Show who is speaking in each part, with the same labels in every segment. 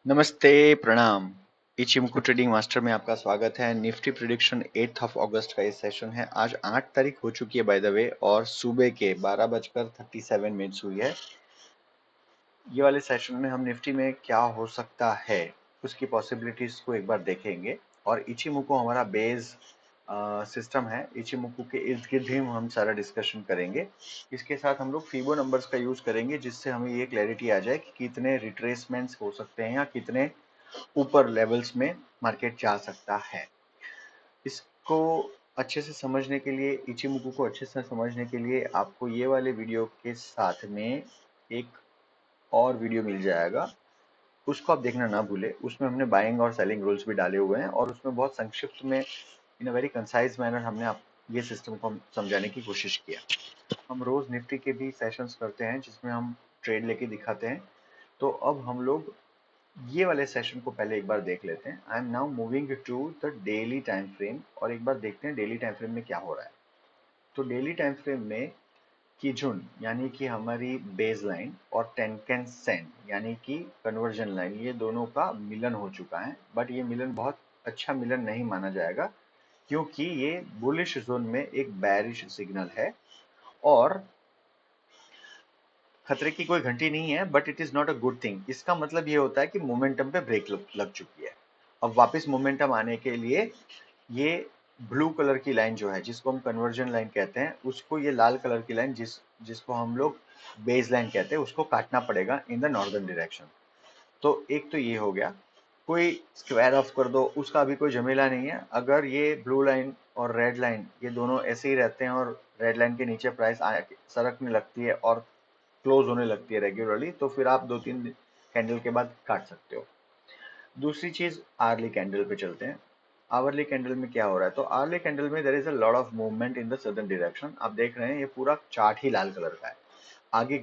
Speaker 1: नमस्ते, प्रणाम। इचिमकू trading master में आपका स्वागत है। निफ्टी प्रिडिक्शन 8 ऑफ अगस्त का ये सेशन है। आज 8 तारीख हो चुकी है बाय द वे, और सुबह के 12:37 हुई है। ये वाले सेशन में हम निफ्टी में क्या हो सकता है उसकी पॉसिबिलिटीज को एक बार देखेंगे। और इचिमुको हमारा बेस सिस्टम है, इचिमुको के इर्द गिर्द ही हम सारा डिस्कशन करेंगे। इसके साथ हम लोग फीबो नंबर्स का यूज करेंगे, जिससे हमें ये क्लैरिटी आ जाए कि कितने रिट्रेसमेंट्स हो सकते हैं या कितने ऊपर लेवल्स में मार्केट जा सकता है। इसको अच्छे से समझने के लिए, इचिमुकू को अच्छे से समझने के लिए आपको ये वाले वीडियो के साथ में एक और वीडियो मिल जाएगा, उसको आप देखना ना भूले। उसमें हमने बाइंग और सेलिंग रूल्स भी डाले हुए हैं, और उसमें बहुत संक्षिप्त में इन अ वेरी कंसाइज मैनर हमने आप ये सिस्टम को हम समझाने की कोशिश किया। हम रोज निफ्टी के भी सेशंस करते हैं जिसमें हम ट्रेड लेके दिखाते हैं। तो अब हम लोग ये वाले सेशन को पहले एक बार देख लेते हैं। I am now moving to the daily time frame, और एक बार देखते हैं डेली टाइम फ्रेम में क्या हो रहा है। तो डेली टाइम फ्रेम में कीजुन यानी कि हमारी बेस लाइन और टेनकेन सेन यानी कि कन्वर्जन लाइन, ये दोनों का मिलन हो चुका है। बट ये मिलन बहुत अच्छा मिलन नहीं माना जाएगा, क्योंकि ये बुलिश जोन में एक बैरिश सिग्नल है, और खतरे की कोई घंटी नहीं है, but it is not a good thing. इसका मतलब ये होता है कि मोमेंटम पे ब्रेक लग चुकी है। अब वापस मोमेंटम आने के लिए ये ब्लू कलर की लाइन जो है, जिसको हम कन्वर्जन लाइन कहते हैं, उसको ये लाल कलर की लाइन जिसको हम लोग बेस लाइन कहते हैं, उसको काटना पड़ेगा इन द नॉर्दर्न डायरेक्शन। तो एक तो ये हो गया, कोई स्क्वायर ऑफ कर दो, उसका भी कोई झमेला नहीं है। अगर ये ब्लू लाइन और रेड लाइन ये दोनों ऐसे ही रहते हैं, और रेड लाइन के नीचे प्राइस सरकने लगती है और क्लोज होने लगती है रेगुलरली, तो फिर आप 2-3 कैंडल के बाद काट सकते हो। दूसरी चीज, आर्ली कैंडल पे चलते हैं। आवरली कैंडल में क्या हो रहा है? तो आर्ली कैंडल में there is a lot of movement in the southern direction. आप देख रहे हैं ये पूरा चार्ट ही लाल कलर का है। आगे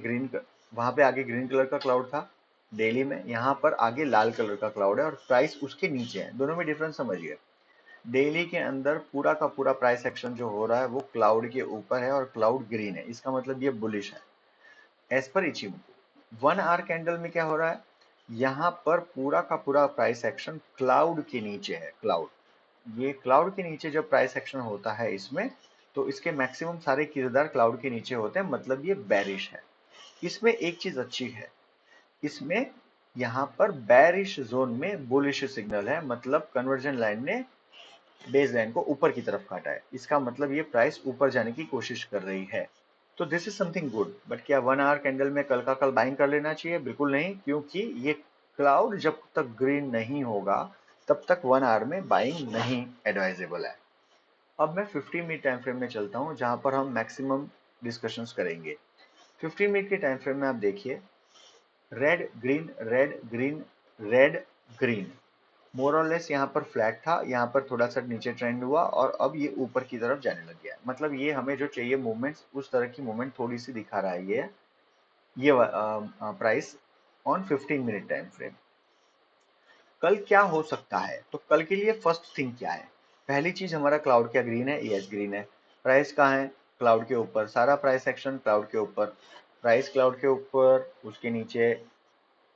Speaker 1: वहां पे आगे ग्रीन कलर का क्लाउड था डेली में, यहाँ पर आगे लाल कलर का क्लाउड है और प्राइस उसके नीचे है। दोनों में डिफरेंस समझिए। डेली के अंदर पूरा का पूरा प्राइस एक्शन जो हो रहा है वो क्लाउड के ऊपर है, और क्लाउड ग्रीन है, इसका मतलब ये बुलिश है एज पर इचिमोटो। 1 आवर कैंडल में क्या हो रहा है? यहाँ पर पूरा का पूरा प्राइस एक्शन क्लाउड के नीचे है। क्लाउड, ये क्लाउड के नीचे जब प्राइस एक्शन होता है इसमें, तो इसके मैक्सिमम सारे किरदार क्लाउड के नीचे होते हैं, मतलब ये बेरिश है। इसमें एक चीज अच्छी है, इसमें यहाँ पर बेरिश जोन में बुलिश सिग्नल है, मतलब कन्वर्जन लाइन ने बेस लाइन को ऊपर की तरफ काटा है। इसका मतलब ये प्राइस ऊपर जाने की कोशिश कर रही है। तो this is something good. But क्या 1 आवर कैंडल में कल का कल बाइंग कर लेना चाहिए? बिल्कुल नहीं, क्योंकि ये क्लाउड जब तक ग्रीन नहीं होगा तब तक 1 आवर में बाइंग नहीं एडवाइजेबल है। अब मैं 15 मिनट टाइम फ्रेम में चलता हूं, जहां पर हम मैक्सिमम डिस्कशंस करेंगे। 15 मिनट के टाइम फ्रेम में आप देखिए, red green red green red green, more और लेस यहाँ पर फ्लैट था, यहाँ पर थोड़ा सा नीचे ट्रेंड हुआ, और अब ये ऊपर की तरफ जाने लग गया है। मतलब ये हमें जो चाहिए मूवमेंट्स, उस तरह की मूवमेंट थोड़ी सी दिखा रहा है ये price on 15 minute time frame. कल क्या हो सकता है? तो कल के लिए फर्स्ट थिंग क्या है? पहली चीज, हमारा क्लाउड क्या ग्रीन है? यस ग्रीन है। प्राइस कहाँ है? क्लाउड के ऊपर। सारा प्राइस एक्शन क्लाउड के ऊपर। प्राइस क्लाउड के ऊपर, उसके नीचे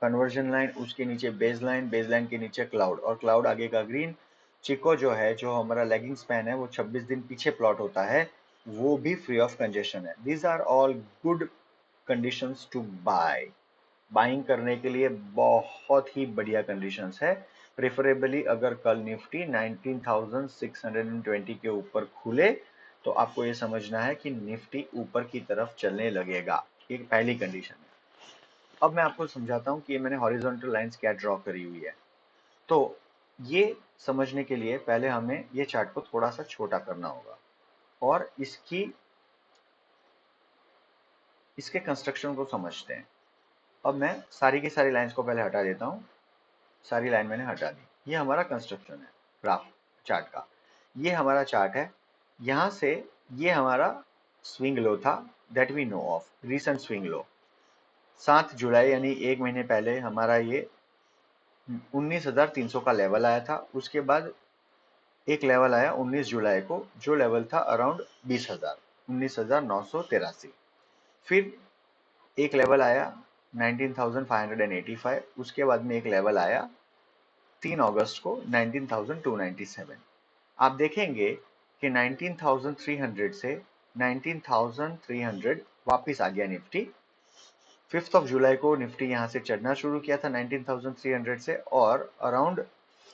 Speaker 1: कन्वर्जन लाइन, उसके नीचे बेस लाइन के नीचे क्लाउड, और क्लाउड आगे का ग्रीन। चिको जो है, जो हमारा लेगिंग स्पैन है, वो 26 दिन पीछे प्लॉट होता है, वो भी फ्री ऑफ कंजेशन है। These are all good conditions to buy. Buying करने के लिए बहुत ही बढ़िया कंडीशंस है। प्रेफरेबली अगर कल निफ्टी 19,620 के ऊपर खुले, तो आपको ये समझना है कि निफ्टी ऊपर की तरफ चलने लगेगा। ये पहली कंडीशन है। अब मैं आपको समझाता हूँ कि ये मैंने हॉरिजॉन्टल लाइंस क्या ड्रॉ करी हुई है। तो ये समझने के लिए पहले हमें ये चार्ट को थोड़ा सा छोटा करना होगा, और इसके कंस्ट्रक्शन को समझते हैं। अब मैं सारी की सारी लाइंस को पहले हटा देता हूँ। सारी लाइन मैंने हटा दी। ये हमारा कंस्ट्रक्शन है ग्राफ चार्ट का। ये हमारा चार्ट है। यहाँ से ये हमारा स्विंग लो था, that we know of, recent swing low 7 जुलाई, यानी 1 महीने पहले हमारा ये 19,300 का लेवल आया था। उसके बाद एक लेवल आया 19 जुलाई को, जो लेवल था अराउंड 20,000, 19,983। फिर एक लेवल आया 19,585, उसके बाद में एक लेवल आया 3 अगस्त को 19,297। आप देखेंगे कि 19,300 से 19,300 वापस आ गया निफ्टी। 5 जुलाई को निफ्टी यहां से चढ़ना शुरू किया था 19,300 से, और अराउंड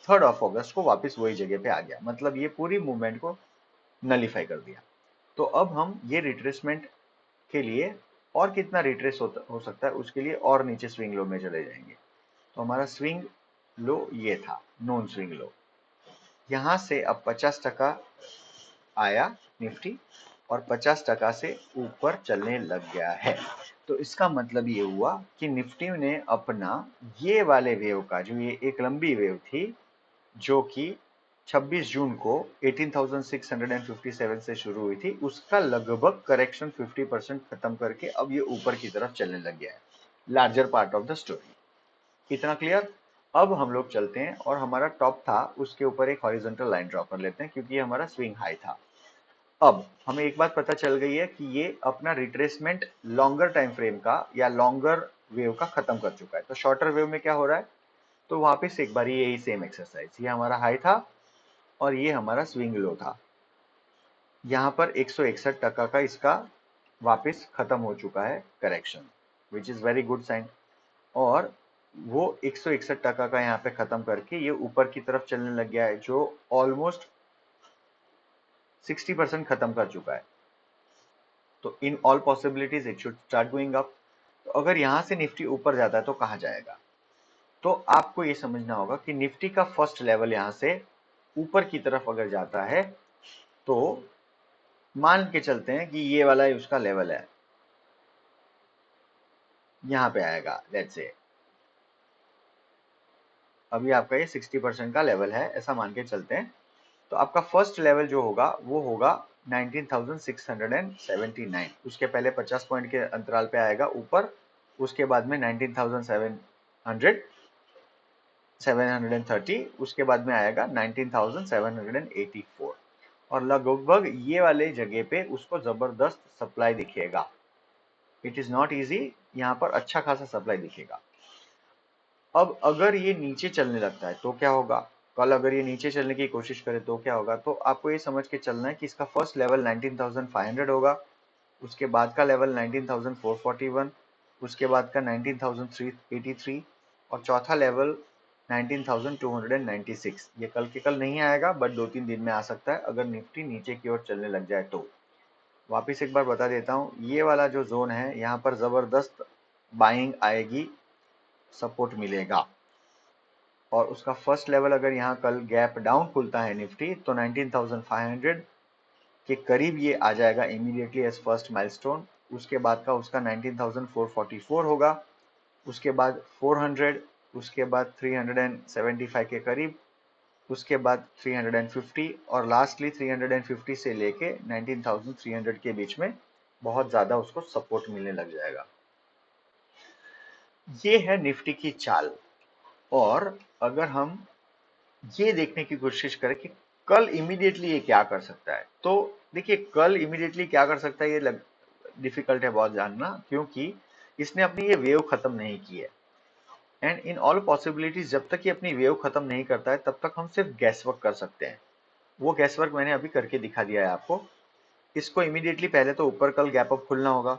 Speaker 1: 3 अगस्त को वापस वही जगह पे आ गया। मतलब ये पूरी मूवमेंट को नलीफाई कर दिया। तो अब हम ये रिट्रेसमेंट के लिए और कितना रिट्रेस हो सकता है उसके लिए और नीचे स्विंग लो में चले जाएंगे। तो हमारा स्विंग लो ये था, नॉन स्विंग लो। यहां से अब 50% आया निफ्टी और 50% से ऊपर चलने लग गया है। तो इसका मतलब ये हुआ कि निफ्टी ने अपना ये वाले वेव का, जो ये एक लंबी वेव थी जो कि 26 जून को 18,657 से शुरू हुई थी, उसका लगभग करेक्शन 50% खत्म करके अब ये ऊपर की तरफ चलने लग गया है। Larger part of the story. इतना क्लियर? अब हम लोग चलते हैं और हमारा टॉप था उसके ऊपर एक हॉरिजॉन्टल लाइन ड्रॉ कर लेते हैं, क्योंकि ये हमारा स्विंग हाई था। अब हमें एक बात पता चल गई है कि ये अपना रिट्रेसमेंट लॉन्गर टाइम फ्रेम का या लॉन्गर वेव का खत्म कर चुका है। तो शॉर्टर वेव में क्या हो रहा है, तो वापस एक बार यही सेम एक्सरसाइज, ये हमारा हाई था और ये हमारा स्विंग लो था। यहाँ पर 161% का इसका वापस खत्म हो चुका है correction, which is very good sign. और वो 161% का यहाँ पे खत्म करके ये ऊपर की तरफ चलने लग गया है, जो ऑलमोस्ट 60% खत्म कर चुका है। तो in all possibilities it should start going up. तो अगर यहां से निफ्टी ऊपर जाता है तो कहां जाएगा? तो आपको ये समझना होगा कि निफ्टी का फर्स्ट लेवल यहां से ऊपर की तरफ अगर जाता है तो मान के चलते हैं कि ये वाला ही उसका लेवल है, यहां पे आएगा लेट्स से। अभी आपका ये 60% का लेवल है ऐसा मान के चलते हैं। तो आपका फर्स्ट लेवल जो होगा वो होगा 19,679। उसके पहले 50 पॉइंट के अंतराल पे आएगा ऊपर, उसके बाद में 19,700 730, उसके बाद में आएगा 19,784। और लगभग ये वाले जगह पे उसको जबरदस्त सप्लाई दिखेगा। इट इज नॉट इजी, यहाँ पर अच्छा खासा सप्लाई दिखेगा। अब अगर ये नीचे चलने लगता है तो क्या होगा? कल अगर ये नीचे चलने की कोशिश करे तो क्या होगा? तो आपको ये समझ के चलना है कि इसका फर्स्ट लेवल 19,500 होगा, उसके बाद का लेवल 19,441, उसके बाद का 19,383 और चौथा लेवल 19,296। ये कल के कल नहीं आएगा, बट 2-3 दिन में आ सकता है अगर निफ्टी नीचे की ओर चलने लग जाए तो। वापिस एक बार बता देता हूँ, ये वाला जो जोन है यहाँ पर जबरदस्त बाइंग आएगी, सपोर्ट मिलेगा। और उसका फर्स्ट लेवल अगर यहाँ कल गैप डाउन खुलता है निफ्टी तो 19,500 के करीब ये आ जाएगा इमीडिएटली एज फर्स्ट माइलस्टोन। उसके बाद का उसका 19,444 होगा, उसके बाद 400, उसके बाद 375 के करीब, उसके बाद 350 और लास्टली 350 से लेके 19,300 के बीच में बहुत ज्यादा उसको सपोर्ट मिलने लग जाएगा। ये है निफ्टी की चाल। और अगर हम ये देखने की कोशिश करें कि कल इमीडिएटली ये क्या कर सकता है, तो देखिए कल इमीडिएटली क्या कर सकता है ये डिफिकल्ट है बहुत जानना, क्योंकि इसने अपनी ये वेव खत्म नहीं की है। एंड इन ऑल पॉसिबिलिटीज जब तक ये अपनी वेव खत्म नहीं करता है तब तक हम सिर्फ गैस वर्क कर सकते हैं। वो गैस वर्क मैंने अभी करके दिखा दिया है आपको। इसको इमीडिएटली पहले तो ऊपर कल गैप अप खुलना होगा।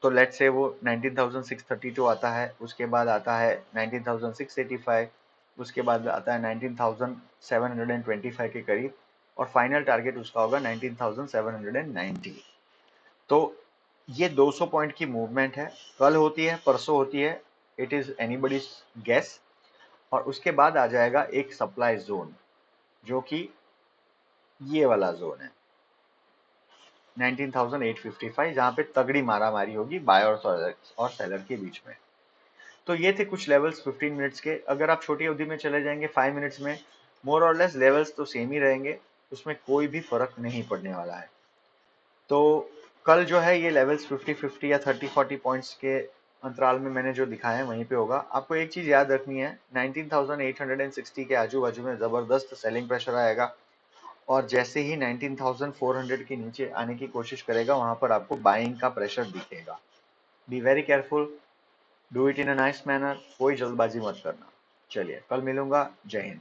Speaker 1: तो लेट्स से वो 19,632 आता है, उसके बाद आता है 19,685, उसके बाद आता है 19,725 के करीब, और फाइनल टारगेट उसका होगा 19,790। तो ये 200 पॉइंट की मूवमेंट है, कल होती है परसों होती है, इट इज एनीबडीज गेस। और उसके बाद आ जाएगा एक सप्लाई जोन जो कि ये वाला जोन है 19,855, जहां पे तगड़ी मारामारी होगी बायर और सेलर के बीच में। तो ये थे कुछ लेवल्स 15 मिनट्स के। अगर आप छोटी अवधि में चले जाएंगे 5 मिनट्स में, मोर और लेस लेवल्स तो सेम ही रहेंगे, उसमें कोई भी फर्क नहीं पड़ने वाला है। तो कल जो है ये लेवल्स 50-50 या 30-40 पॉइंट्स के अंतराल में मैंने जो दिखाया है वहीं पे होगा। आपको एक चीज याद रखनी है, 19,860 के आजू बाजू में जबरदस्त सेलिंग प्रेशर आएगा, और जैसे ही 19,400 के नीचे आने की कोशिश करेगा वहां पर आपको बाइंग का प्रेशर दिखेगा। Be very careful. Do it in a nice manner, कोई जल्दबाजी मत करना। चलिए कल मिलूंगा, जय हिंद।